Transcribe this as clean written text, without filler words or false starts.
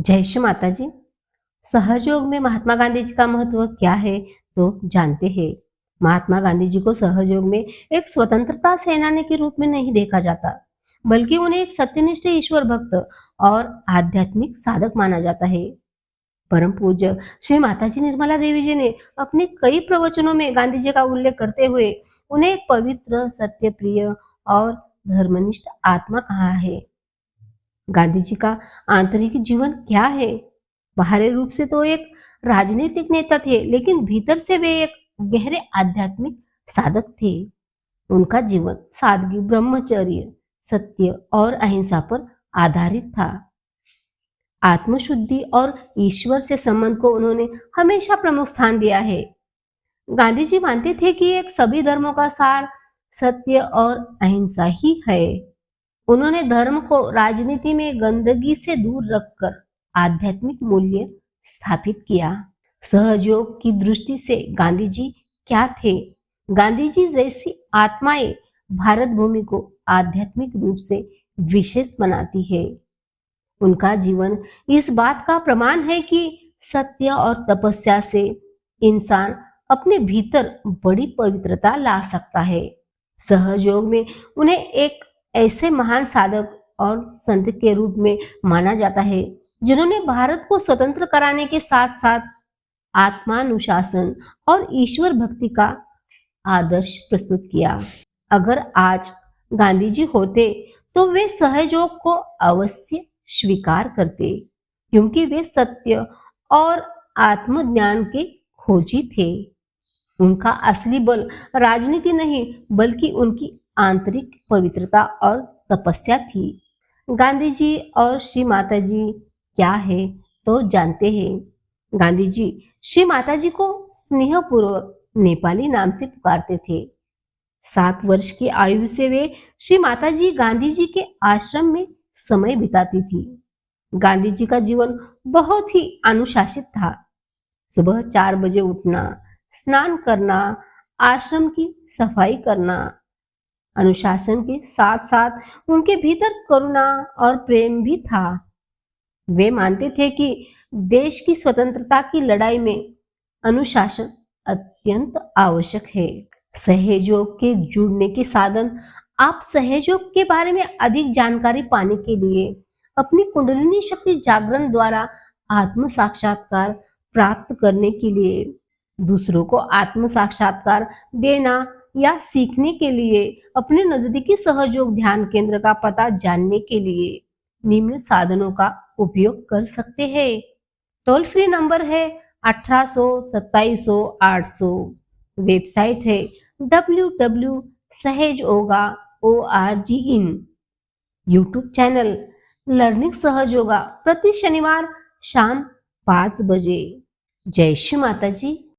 जय श्री माता जी। सहयोग में महात्मा गांधी जी का महत्व क्या है तो जानते हैं। महात्मा गांधी जी को सहयोग में एक स्वतंत्रता सेनानी के रूप में नहीं देखा जाता, बल्कि उन्हें एक सत्यनिष्ठ ईश्वर भक्त और आध्यात्मिक साधक माना जाता है। परम पूज्य श्री माताजी निर्मला देवी जी ने अपने कई प्रवचनों में गांधी जी का उल्लेख करते हुए उन्हें एक पवित्र, सत्यप्रिय और धर्मनिष्ठ आत्मा कहा है। गांधी जी का आंतरिक जीवन क्या है? बाहरी रूप से तो एक राजनीतिक नेता थे, लेकिन भीतर से वे एक गहरे आध्यात्मिक साधक थे। उनका जीवन सादगी, ब्रह्मचर्य, सत्य और अहिंसा पर आधारित था। आत्मशुद्धि और ईश्वर से संबंध को उन्होंने हमेशा प्रमुख स्थान दिया है। गांधी जी मानते थे कि एक सभी धर्मों का सार सत्य और अहिंसा ही है। उन्होंने धर्म को राजनीति में गंदगी से दूर रखकर आध्यात्मिक मूल्य स्थापित किया। सहयोग की दृष्टि से गांधी जी क्या थे? गांधी जी जैसी आत्माएं भारत भूमि को आध्यात्मिक रूप से विशेष बनाती है। उनका जीवन इस बात का प्रमाण है कि सत्य और तपस्या से इंसान अपने भीतर बड़ी पवित्रता ला सकता है। सहयोग में उन्हें एक ऐसे महान साधक और संत के रूप में माना जाता है, जिन्होंने भारत को स्वतंत्र कराने के साथ साथ आत्मानुशासन और ईश्वर भक्ति का आदर्श प्रस्तुत किया। अगर आज गांधी जी होते तो वे सहयोग को अवश्य स्वीकार करते, क्योंकि वे सत्य और आत्मज्ञान के खोजी थे। उनका असली बल राजनीति नहीं, बल्कि उनकी आंतरिक पवित्रता और तपस्या थी। गांधी जी और श्री माता जी क्या है तो जानते हैं। गांधी जी श्री माता जी को स्नेहपूर्वक नेपाली नाम से पुकारते थे। 7 वर्ष की आयु से वे श्री माता जी गांधी जी के आश्रम में समय बिताती थी। गांधी जी का जीवन बहुत ही अनुशासित था। सुबह 4 बजे उठना, स्नान करना, आश्रम की सफाई करना। अनुशासन के साथ साथ उनके भीतर करुणा और प्रेम भी था। वे मानते थे कि देश की स्वतंत्रता की लड़ाई में अनुशासन अत्यंत आवश्यक है। सहयोग के जुड़ने के साधन। आप सहयोग के बारे में अधिक जानकारी पाने के लिए अपनी कुंडलिनी शक्ति जागरण द्वारा आत्म साक्षात्कार प्राप्त करने के लिए, दूसरों को आत्म साक्षात्कार देना या सीखने के लिए, अपने नजदीकी सहयोग ध्यान केंद्र का पता जानने के लिए निम्न साधनों का उपयोग कर सकते हैं। टोल फ्री नंबर है 1800 2700 800। वेबसाइट है www.सहजयोगा.org इन। यूट्यूब चैनल लर्निंग सहजयोगा प्रति शनिवार शाम 5 बजे। जय श्री माता जी।